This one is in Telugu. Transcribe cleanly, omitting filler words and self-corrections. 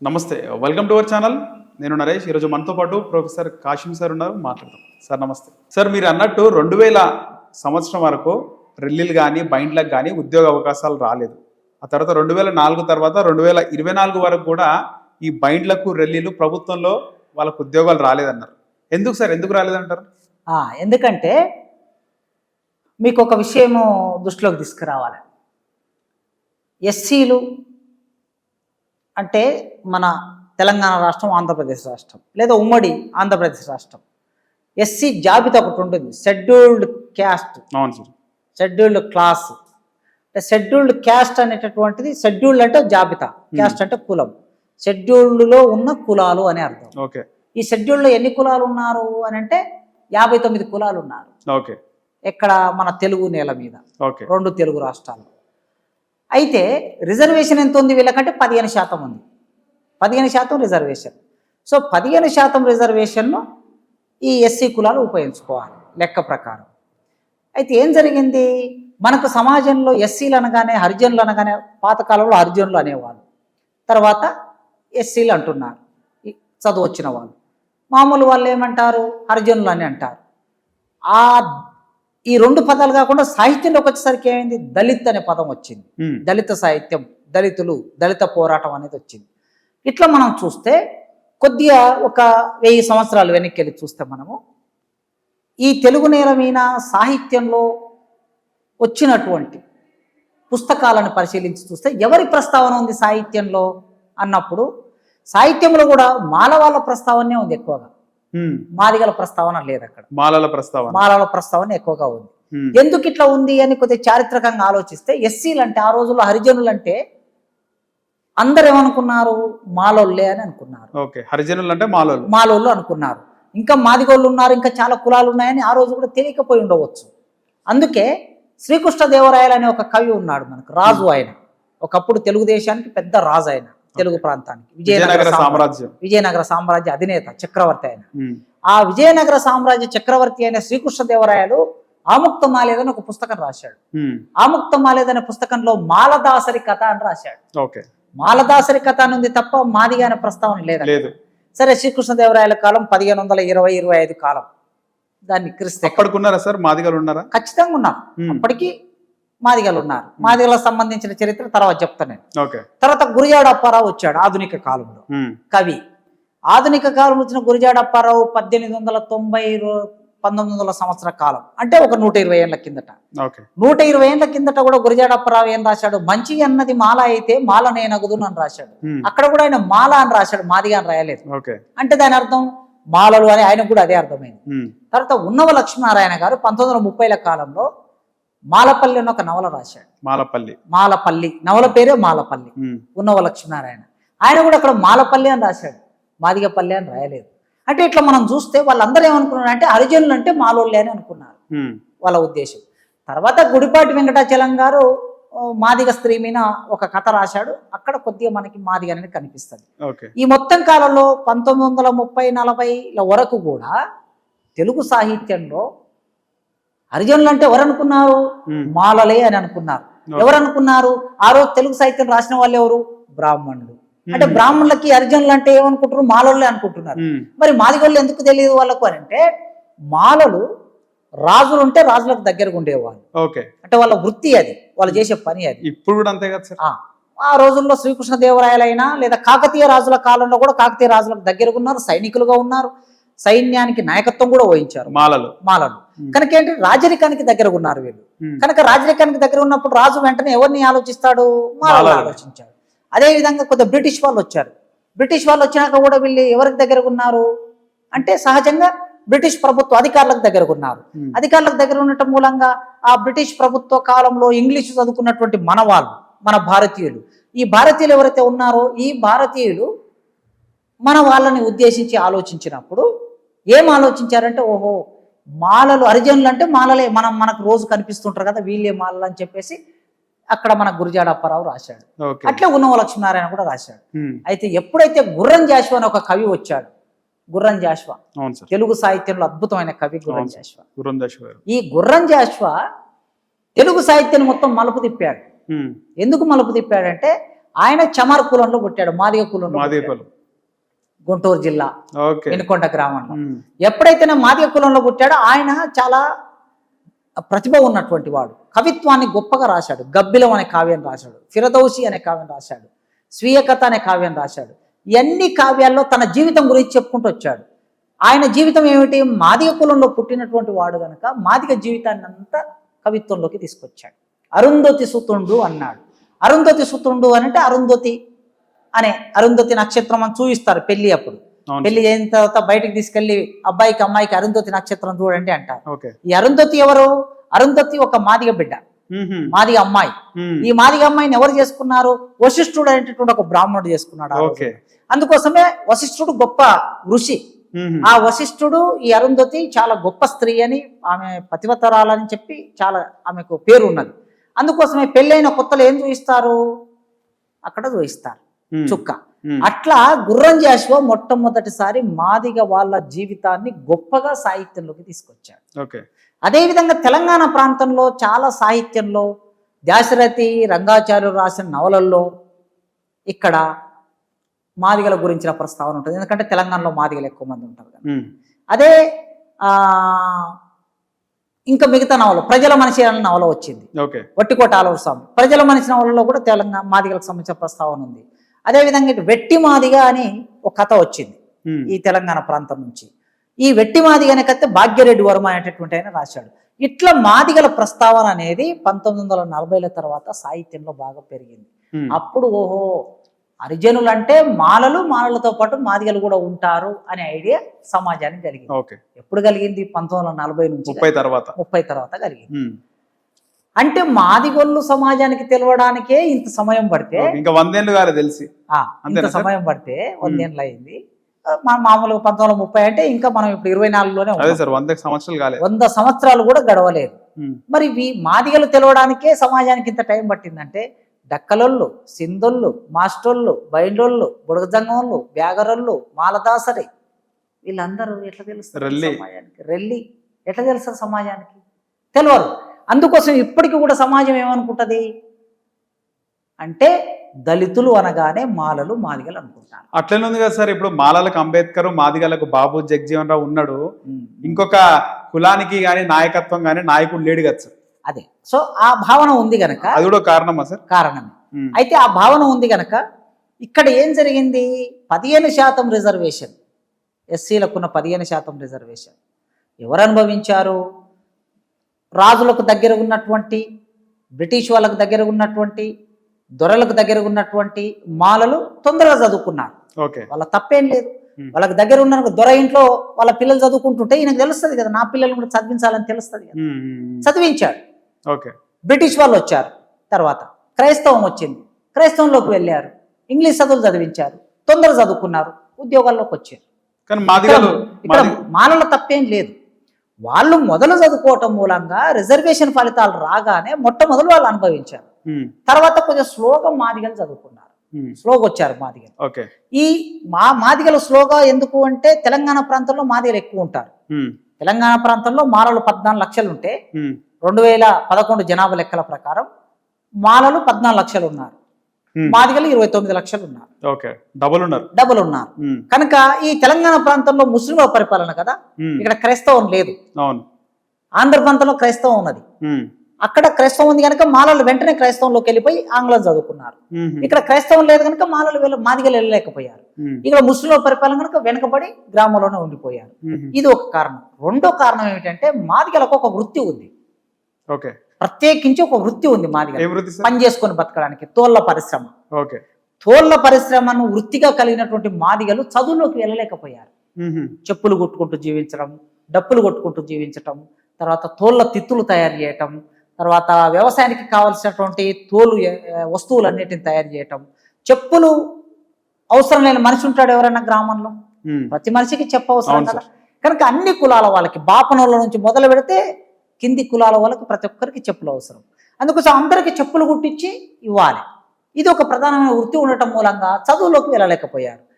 నమస్తే. Welcome to our channel. నేను నరేష్. ఈరోజు మనతో పాటు ప్రొఫెసర్ కాశీం సార్ ఉన్నారు. మాట్లాడదాం. సార్ నమస్తే. సార్ మీరు అన్నట్టు 2000 సంవత్సరం వరకు రెల్లీలు కానీ బైండ్లకు కానీ ఉద్యోగ అవకాశాలు రాలేదు. ఆ తర్వాత 2004 తర్వాత 2024 వరకు కూడా ఈ బైండ్లకు రెల్లీలు ప్రభుత్వంలో వాళ్ళకు ఉద్యోగాలు రాలేదన్నారు. ఎందుకు సార్, ఎందుకు రాలేదంటారు? ఎందుకంటే మీకు ఒక విషయము దృష్టిలోకి తీసుకురావాలి. ఎస్సీలు అంటే మన తెలంగాణ రాష్ట్రం, ఆంధ్రప్రదేశ్ రాష్ట్రం లేదా ఉమ్మడి ఆంధ్రప్రదేశ్ రాష్ట్రం, ఎస్సీ జాబితా ఒకటి ఉంటుంది. షెడ్యూల్డ్ క్యాస్ట్, అవును sir. Scheduled class. Scheduled caste అనేటటువంటిది, షెడ్యూల్డ్ అంటే జాబితా, క్యాస్ట్ అంటే కులం. షెడ్యూల్డ్లో ఉన్న కులాలు అని అర్థం. ఓకే. ఈ షెడ్యూల్లో ఎన్ని కులాలు ఉన్నారు అని అంటే 59 కులాలు ఉన్నారు. ఓకే. ఎక్కడ మన తెలుగు నేల మీద, ఓకే, 2 తెలుగు రాష్ట్రాలు. అయితే రిజర్వేషన్ ఎంత ఉంది వీళ్ళకంటే 15% ఉంది. 15% రిజర్వేషన్. సో 15% రిజర్వేషన్ను ఈ ఎస్సీ కులాలు ఉపయోగించుకోవాలి లెక్క ప్రకారం. అయితే ఏం జరిగింది, మనకు సమాజంలో ఎస్సీలు అనగానే, హరిజనులు అనగానే, పాతకాలంలో హరిజనులు అనేవాళ్ళు, తర్వాత ఎస్సీలు అంటున్నారు చదువు వచ్చిన వాళ్ళు. మామూలు వాళ్ళు ఏమంటారు, హరిజనులు అని అంటారు. ఈ 2 పదాలు కాకుండా సాహిత్యంలోకి వచ్చేసరికి ఏమైంది, దళిత్ అనే పదం వచ్చింది. దళిత సాహిత్యం, దళితులు, దళిత పోరాటం అనేది వచ్చింది. ఇట్లా మనం చూస్తే కొద్దిగా ఒక 1000 సంవత్సరాలు వెనక్కి వెళ్ళి చూస్తే మనము ఈ తెలుగు నేల మీద సాహిత్యంలో వచ్చినటువంటి పుస్తకాలను పరిశీలించి చూస్తే ఎవరి ప్రస్తావన ఉంది సాహిత్యంలో అన్నప్పుడు, సాహిత్యంలో కూడా మాలవాళ్ళ ప్రస్తావనే ఉంది ఎక్కువగా. మాదిగల ప్రస్తావన లేదు అక్కడ. మాలల ప్రస్తావన ఎక్కువగా ఉంది. ఎందుకు ఇట్లా ఉంది అని కొద్దిగా చారిత్రకంగా ఆలోచిస్తే, ఎస్సీలు అంటే ఆ రోజుల్లో హరిజనులు అంటే అందరు ఏమనుకున్నారు, మాలోళ్ళే అని అనుకున్నారు. హరిజనులు అంటే మాలోళ్ళు అనుకున్నారు. ఇంకా మాదిగోళ్ళు ఉన్నారు, ఇంకా చాలా కులాలు ఉన్నాయని ఆ రోజు కూడా తెలియకపోయి ఉండవచ్చు. అందుకే శ్రీకృష్ణదేవరాయలు అనే ఒక కవి ఉన్నాడు మనకు, రాజు. ఆయన ఒకప్పుడు తెలుగుదేశానికి పెద్ద రాజు, ఆయన తెలుగు ప్రాంతానికి విజయనగర సామ్రాజ్య అధినేత, చక్రవర్తి ఆయన. ఆ విజయనగర సామ్రాజ్య చక్రవర్తి అయిన శ్రీకృష్ణదేవరాయలు ఆముక్తమాలేద అని ఒక పుస్తకం రాశాడు. ఆముక్తమాలేద అనే పుస్తకంలో మాలదాసరి కథ అని రాశాడు. మాలదాసరి కథ అని ఉంది తప్ప మాదిగా అనే ప్రస్తావన లేదు. సరే, శ్రీకృష్ణదేవరాయల కాలం 1520-25 కాలం. దాన్ని క్రిస్తే ఖచ్చితంగా ఉన్నారు. అప్పటికి మాదిగలు ఉన్నారు. మాదిగలకు సంబంధించిన చరిత్ర తర్వాత చెప్తాను నేను. తర్వాత గురజాడ అప్పారావు వచ్చాడు ఆధునిక కాలంలో, కవి. ఆధునిక కాలంలో వచ్చిన గురజాడ అప్పారావు 1890-1900 సంవత్సర కాలం, అంటే ఒక 120 ఏళ్ల కిందట. 120 ఏళ్ల కిందట కూడా గురజాడ అప్పారావు ఏం రాశాడు, మంచి అన్నది మాల అయితే మాల నేనగుదు అని రాశాడు. అక్కడ కూడా ఆయన మాల అని రాశాడు, మాదిగా అని రాయలేదు. అంటే దాని అర్థం మాలలు అని ఆయనకు కూడా అదే అర్థమైంది. తర్వాత ఉన్నవ లక్ష్మీనారాయణ గారు 1930ల కాలంలో మాలపల్లి అని ఒక నవల రాశాడు. మాలపల్లి నవల పేరే మాలపల్లి. ఉన్నవ లక్ష్మీనారాయణ ఆయన కూడా అక్కడ మాలపల్లి అని రాశాడు, మాదిగపల్లి అని రాయలేదు. అంటే ఇట్లా మనం చూస్తే వాళ్ళందరూ ఏమనుకున్నారు అంటే హరిజనులు అంటే మాలోళ్ళే అని అనుకున్నారు వాళ్ళ ఉద్దేశం. తర్వాత గుడిపాటి వెంకటాచలం గారు మాదిగ స్త్రీ మీద ఒక కథ రాశాడు. అక్కడ కొద్దిగా మనకి మాదిగ అనేది కనిపిస్తుంది. ఈ మొత్తం కాలంలో 1930-40 వరకు కూడా తెలుగు సాహిత్యంలో హరిజనులు అంటే ఎవరు అనుకున్నారు, మాలలే అని అనుకున్నారు. ఎవరు అనుకున్నారు ఆ రోజు తెలుగు సాహిత్యం రాసిన వాళ్ళు ఎవరు, బ్రాహ్మణులు. అంటే బ్రాహ్మణులకి హరిజనులు అంటే ఏమనుకుంటారు, మాలలే అనుకుంటున్నారు. మరి మాదిగోళ్ళు ఎందుకు తెలియదు వాళ్ళకు అని అంటే, మాలలు రాజులు ఉంటే రాజులకు దగ్గరగా ఉండేవాళ్ళు. అంటే వాళ్ళ వృత్తి అది, వాళ్ళు చేసే పని అది. ఇప్పుడు కూడా అంతే కదా సార్. ఆ రోజుల్లో శ్రీకృష్ణదేవరాయలైనా లేదా కాకతీయ రాజుల కాలంలో కూడా కాకతీయ రాజులకు దగ్గరగా ఉన్నారు, సైనికులుగా ఉన్నారు, సైన్యానికి నాయకత్వం కూడా వహించారు మాలలు. కనుక ఏంటి, రాజరికానికి దగ్గరగా ఉన్నారు వీళ్ళు. కనుక రాజరికానికి దగ్గర ఉన్నప్పుడు రాజు వెంటనే ఎవరిని ఆలోచిస్తాడు, మాలలు ఆలోచించాడు. అదే విధంగా కొద్దిగా బ్రిటిష్ వాళ్ళు వచ్చారు. బ్రిటిష్ వాళ్ళు వచ్చినాక కూడా వీళ్ళు ఎవరికి దగ్గరగా ఉన్నారు అంటే, సహజంగా బ్రిటిష్ ప్రభుత్వ అధికారులకు దగ్గరగా ఉన్నారు. అధికారులకు దగ్గర ఉండటం మూలంగా ఆ బ్రిటిష్ ప్రభుత్వ కాలంలో ఇంగ్లీష్ చదువుకున్నటువంటి మన భారతీయులు, ఈ భారతీయులు ఎవరైతే ఉన్నారో ఈ భారతీయులు మన వాళ్ళని ఉద్దేశించి ఆలోచించినప్పుడు ఏం ఆలోచించారంటే, ఓహో మాలలు హరిజనులు అంటే మాలలే, మనకు రోజు కనిపిస్తుంటారు కదా వీళ్ళే మాలలు అని చెప్పేసి అక్కడ మన గురజాడ అప్పారావు రాశాడు. అట్లే ఉన్నవ లక్ష్మీనారాయణ కూడా రాశాడు. అయితే ఎప్పుడైతే గుర్రం జాషువా అని ఒక కవి వచ్చాడు, గుర్రం జాషువా తెలుగు సాహిత్యంలో అద్భుతమైన కవి గుర్రం జాషువా. ఈ గుర్రం జాషువా తెలుగు సాహిత్యాన్ని మొత్తం మలుపు తిప్పాడు. ఎందుకు మలుపు తిప్పాడంటే, ఆయన చమార్ కులంలో పుట్టాడు, మాదిగ కులంలో పుట్టాడు. మాదేపల్లి. గుంటూరు జిల్లా ఓకే. వినుకొండ గ్రామంలో. ఎప్పుడైతే మాదిగ కులంలో పుట్టాడో ఆయన చాలా ప్రతిభ ఉన్నటువంటి వాడు. కవిత్వాన్ని గొప్పగా రాశాడు. గబ్బిలం అనే కావ్యం రాశాడు, ఫిరదౌసి అనే కావ్యం రాశాడు, స్వీయ కథ అనే కావ్యం రాశాడు. ఇవన్నీ కావ్యాల్లో తన జీవితం గురించి చెప్పుకుంటూ వచ్చాడు. ఆయన జీవితం ఏమిటి? మాదిగ కులంలో పుట్టినటువంటి వాడు కనుక మాదిగ జీవితాన్ని అంతా కవిత్వంలోకి తీసుకొచ్చాడు. అరుంధతి సుతుండు అన్నాడు. అరుంధతి సుతుండు అని అంటే అరుంధతి నక్షత్రం అని చూపిస్తారు పెళ్లి అప్పుడు. పెళ్లి అయిన తర్వాత బయటకు తీసుకెళ్లి అబ్బాయికి అమ్మాయికి అరుంధతి నక్షత్రం చూడండి అంటారు. ఈ అరుంధతి ఎవరు? అరుంధతి ఒక మాదిగ బిడ్డ, మాదిగ అమ్మాయి. ఈ మాదిగ అమ్మాయిని ఎవరు చేసుకున్నారు? వశిష్ఠుడు అనేటటువంటి ఒక బ్రాహ్మణుడు చేసుకున్నాడు. అందుకోసమే వశిష్ఠుడు గొప్ప ఋషి. ఆ వశిష్ఠుడు ఈ అరుంధతి చాలా గొప్ప స్త్రీ అని, ఆమె పతివతరాలని చెప్పి చాలా ఆమెకు పేరు ఉన్నది. అందుకోసమే పెళ్ళైన కొత్తలో ఏం చూపిస్తారు? అక్కడ చూపిస్తారు చుక్క. అట్లా గుర్రం జాషువా మొట్టమొదటిసారి మాదిగ వాళ్ళ జీవితాన్ని గొప్పగా సాహిత్యంలోకి తీసుకొచ్చాడు. అదేవిధంగా తెలంగాణ ప్రాంతంలో చాలా సాహిత్యంలో దాశరథి రంగాచార్యులు రాసిన నవలల్లో ఇక్కడ మాదిగల గురించిన ప్రస్తావన ఉంటుంది. ఎందుకంటే తెలంగాణలో మాదిగలు ఎక్కువ మంది ఉంటారు కదా. అదే ఇంకా మిగతా నవల ప్రజల మనిషి అనే నవల వచ్చింది, వట్టికోట ఆలూరు స్వామి. ప్రజల మనిషి నవలలో కూడా తెలంగాణ మాదిగలకు సంబంధించిన ప్రస్తావన ఉంది. అదేవిధంగా వెట్టి మాదిగ అని ఒక కథ వచ్చింది ఈ తెలంగాణ ప్రాంతం నుంచి. ఈ వెట్టి మాదిగ అనే కథ భాగ్యరెడ్డి వర్మ అనేటటువంటి ఆయన రాశాడు. ఇట్లా మాదిగల ప్రస్తావన అనేది 1940ల తర్వాత సాహిత్యంలో బాగా పెరిగింది. అప్పుడు ఓహో హరిజనులు అంటే మాలలతో పాటు మాదిగలు కూడా ఉంటారు అనే ఐడియా సమాజానికి కలిగింది. ఎప్పుడు కలిగింది? 1940 నుంచి 30 తర్వాత కలిగింది. అంటే మాదిగొల్లు సమాజానికి తెలవడానికే ఇంత సమయం పడితే, ఇంకా 100 ఏళ్ళు కాలే తెలిసి, ఇంత సమయం పడితే 100 ఏళ్ళు అయింది. మామూలుగా 1930 అంటే ఇంకా మనం ఇప్పుడు 24లోనే 100 సంవత్సరాలు కూడా గడవలేదు. మరి మాదిగలు తెలవడానికే సమాజానికి ఇంత టైం పట్టిందంటే డక్కలొళ్ళు, సింధొళ్ళు, మాస్టోళ్ళు, బైండోళ్ళు, బుడగజంగోళ్ళు, బ్యాగరళ్ళు, మాలదాసరి వీళ్ళందరూ ఎట్లా తెలుస్తారు సమాజానికి? రెల్లి ఎట్లా తెలుస్తారు సమాజానికి? తెలియరు. అందుకోసం ఇప్పటికీ కూడా సమాజం ఏమనుకుంటది అంటే దళితులు అనగానే మాలలు మాదిగలు అనుకుంటారు. అట్లనే ఉంది కదా సార్. ఇప్పుడు మాలలకు అంబేద్కర్, మాదిగలకు బాబు జగజీవన్ రావు ఉన్నాడు. ఇంకొక కులానికి గాని నాయకత్వం గాని నాయకుడు లేడు కదా సార్. అదే. సో ఆ భావన ఉంది గనక అది కూడా కారణమా సార్? కారణమే. అయితే ఆ భావన ఉంది గనక ఇక్కడ ఏం జరిగింది? 15% రిజర్వేషన్, ఎస్సీలకున్న 15% రిజర్వేషన్ ఎవరు అనుభవించారు? రాజులకు దగ్గర ఉన్నటువంటి, బ్రిటిష్ వాళ్ళకు దగ్గర ఉన్నటువంటి, దొరలకు దగ్గర ఉన్నటువంటి మాలలు తొందరగా చదువుకున్నారు. వాళ్ళ తప్పేం లేదు. వాళ్ళకి దగ్గర ఉన్న దొర ఇంట్లో వాళ్ళ పిల్లలు చదువుకుంటుంటే ఈయనకు తెలుస్తుంది కదా, నా పిల్లల్ని కూడా చదివించాలని తెలుస్తుంది కదా, చదివించాడు. బ్రిటిష్ వాళ్ళు వచ్చారు, తర్వాత క్రైస్తవం వచ్చింది, క్రైస్తవంలోకి వెళ్ళారు, ఇంగ్లీష్ చదువులు చదివించారు, తొందర చదువుకున్నారు, ఉద్యోగాల్లోకి వచ్చారు. ఇక్కడ మాలల తప్పేం లేదు. వాళ్ళు మొదలు చదువుకోవటం మూలంగా రిజర్వేషన్ ఫలితాలు రాగానే మొట్టమొదలు వాళ్ళు అనుభవించారు. తర్వాత కొంచెం స్లోగా మాదిగలు చదువుకున్నారు, స్లోగా వచ్చారు మాదిగలు. ఈ మాదిగలు స్లోగా ఎందుకు అంటే తెలంగాణ ప్రాంతంలో మాదిగలు ఎక్కువ ఉంటారు. తెలంగాణ ప్రాంతంలో మాలలు 14 లక్షలు ఉంటే 2011 జనాభా లెక్కల ప్రకారం మాలలు 14 లక్షలు ఉన్నారు, మాదిగలు 29 లక్షలు ఉన్నారు. డబుల్ ఉన్నారు. కనుక ఈ తెలంగాణ ప్రాంతంలో ముస్లింల పరిపాలన కదా, ఇక్కడ క్రైస్తవం లేదు. ఆంధ్ర ప్రాంతంలో క్రైస్తవం ఉన్నది, అక్కడ క్రైస్తవం ఉంది కనుక మాలలు వెంటనే క్రైస్తవంలోకి వెళ్ళిపోయి ఆంగ్లం చదువుకున్నారు. ఇక్కడ క్రైస్తవం లేదు కనుక మాదిగలు వెళ్ళలేకపోయారు. ఇక్కడ ముస్లింల పరిపాలన కనుక వెనకబడి గ్రామంలోనే ఉండిపోయారు. ఇది ఒక కారణం. రెండో కారణం ఏమిటంటే మాదిగలకు ఒక వృత్తి ఉంది, ప్రత్యేకించి ఒక వృత్తి ఉంది మాదిగలు పని చేసుకొని బతకడానికి. తోళ్ల పరిశ్రమ. తోళ్ల పరిశ్రమను వృత్తిగా కలిగినటువంటి మాదిగలు చదువులోకి వెళ్ళలేకపోయారు. చెప్పులు కొట్టుకుంటూ జీవించడం, డప్పులు కొట్టుకుంటూ జీవించటం, తర్వాత తోళ్ల తిత్తులు తయారు చేయటం, తర్వాత వ్యవసాయానికి కావలసినటువంటి తోలు వస్తువులన్నిటిని తయారు చేయటం. చెప్పులు అవసరం లేని మనిషి ఉంటాడు ఎవరైనా గ్రామంలో, ప్రతి మనిషికి చెప్పు అవసరం కదా. కనుక అన్ని కులాల వాళ్ళకి, బాపనోళ్ళ నుంచి మొదలు పెడితే కింది కులాల వాళ్ళకి ప్రతి ఒక్కరికి చెప్పులు అవసరం. అందుకోసం అందరికి చెప్పులు కుట్టించి ఇవ్వాలి. ఇది ఒక ప్రధానమైన వృత్తి ఉండటం మూలంగా చదువులోకి వెళ్ళలేకపోయారు.